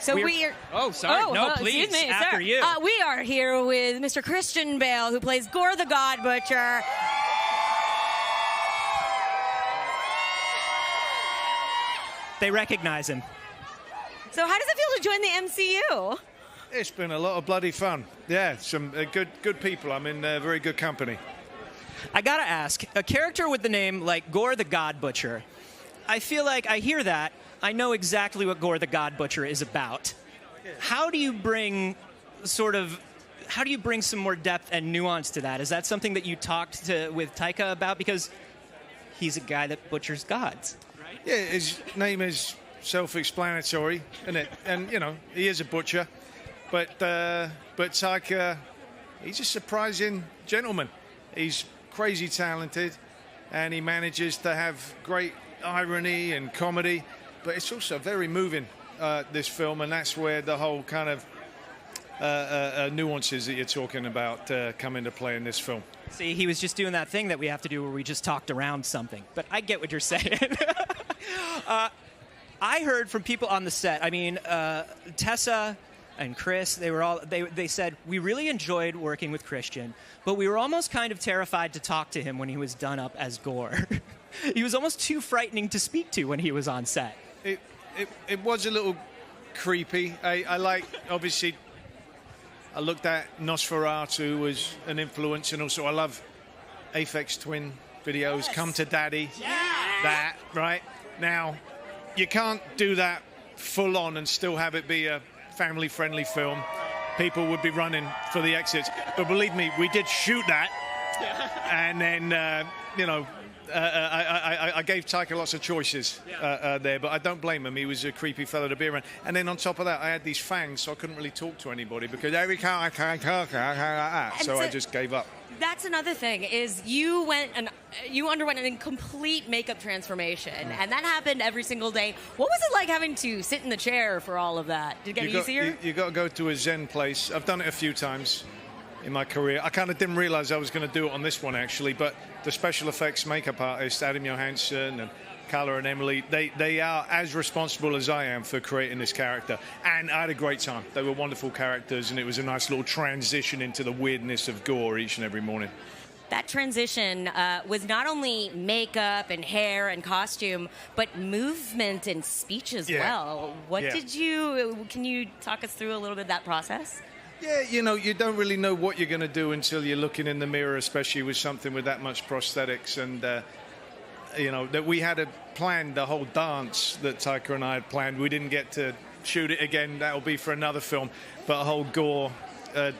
So we are... Oh, sorry. No, please. Excuse me, after sir. you. We are here with Mr. Christian Bale, who plays Gorr the God Butcher. They recognize him. So how does it feel to join the MCU? It's been a lot of bloody fun. Yeah, some good people. I'm in very good company. I gotta ask, a character with the name like Gorr the God Butcher, I feel like I hear that, I know exactly what Gorr the God Butcher is about. How do you bring some more depth and nuance to that? Is that something that you talked with Taika about? Because he's a guy that butchers gods, right? Yeah, his name is self-explanatory, isn't it? And, you know, he is a butcher. But Taika, he's a surprising gentleman. He's crazy talented, and he manages to have great irony and comedy. But it's also very moving, this film, and that's where the whole kind of nuances that you're talking about come into play in this film. See, he was just doing that thing that we have to do where we just talked around something. But I get what you're saying. I heard from people on the set, I mean, Tessa and Chris, they said, we really enjoyed working with Christian, but we were almost kind of terrified to talk to him when he was done up as Gorr. He was almost too frightening to speak to when he was on set. It was a little creepy. I like, obviously, I looked at Nosferatu as an influence, and also I love Aphex Twin videos, yes. Come to Daddy, that, right? Now, you can't do that full on and still have it be a family-friendly film. People would be running for the exits. But believe me, we did shoot that. And then, you know, I gave Taika lots of choices there, but I don't blame him. He was a creepy fellow to be around. And then on top of that, I had these fangs, so I couldn't really talk to anybody because every so I just gave up. That's another thing, is you underwent a complete makeup transformation, and that happened every single day. What was it like having to sit in the chair for all of that? Did it get easier? You got to go to a Zen place. I've done it a few times in my career. I kind of didn't realize I was going to do it on this one, actually, but the special effects makeup artists, Adam Johansson and Carla and Emily, they are as responsible as I am for creating this character. And I had a great time. They were wonderful characters, and it was a nice little transition into the weirdness of Gorr each and every morning. That transition was not only makeup and hair and costume, but movement and speech as well. Can you talk us through a little bit of that process? Yeah, you know, you don't really know what you're going to do until you're looking in the mirror, especially with something with that much prosthetics. And, you know, that we had planned the whole dance that Taika and I had planned. We didn't get to shoot it again. That'll be for another film. But a whole Gorr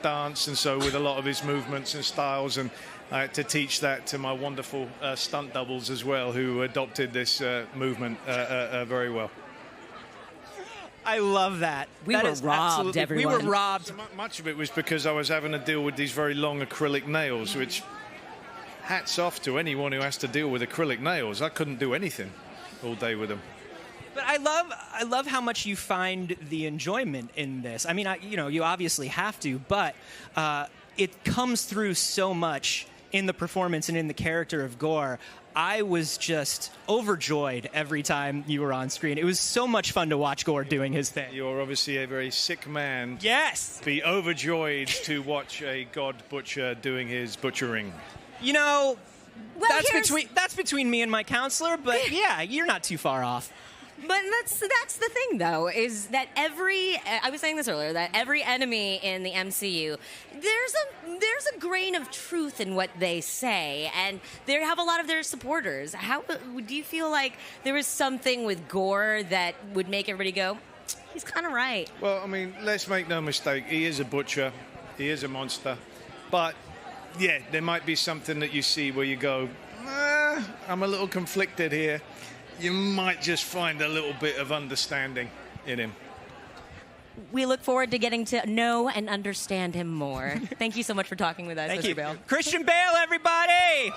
dance, and so with a lot of his movements and styles. And I had to teach that to my wonderful stunt doubles as well, who adopted this movement very well. I love that. We were robbed, everyone. We were robbed. So much of it was because I was having to deal with these very long acrylic nails, which, hats off to anyone who has to deal with acrylic nails. I couldn't do anything all day with them. But I love how much you find the enjoyment in this. I mean, you know, you obviously have to, but it comes through so much in the performance and in the character of Gorr. I was just overjoyed every time you were on screen. It was so much fun to watch Gorr doing his thing. You're obviously a very sick man. Yes! Be overjoyed to watch a god butcher doing his butchering. You know, that's between me and my counselor, but yeah, you're not too far off. But that's the thing, though, is that I was saying this earlier, that every enemy in the MCU, there's a grain of truth in what they say, and they have a lot of their supporters. How do you feel like there was something with Gorr that would make everybody go, he's kind of right? Well, I mean, let's make no mistake. He is a butcher. He is a monster. But, yeah, there might be something that you see where you go, I'm a little conflicted here. You might just find a little bit of understanding in him. We look forward to getting to know and understand him more. Thank you so much for talking with us, Mr. Bale. Christian Bale, everybody!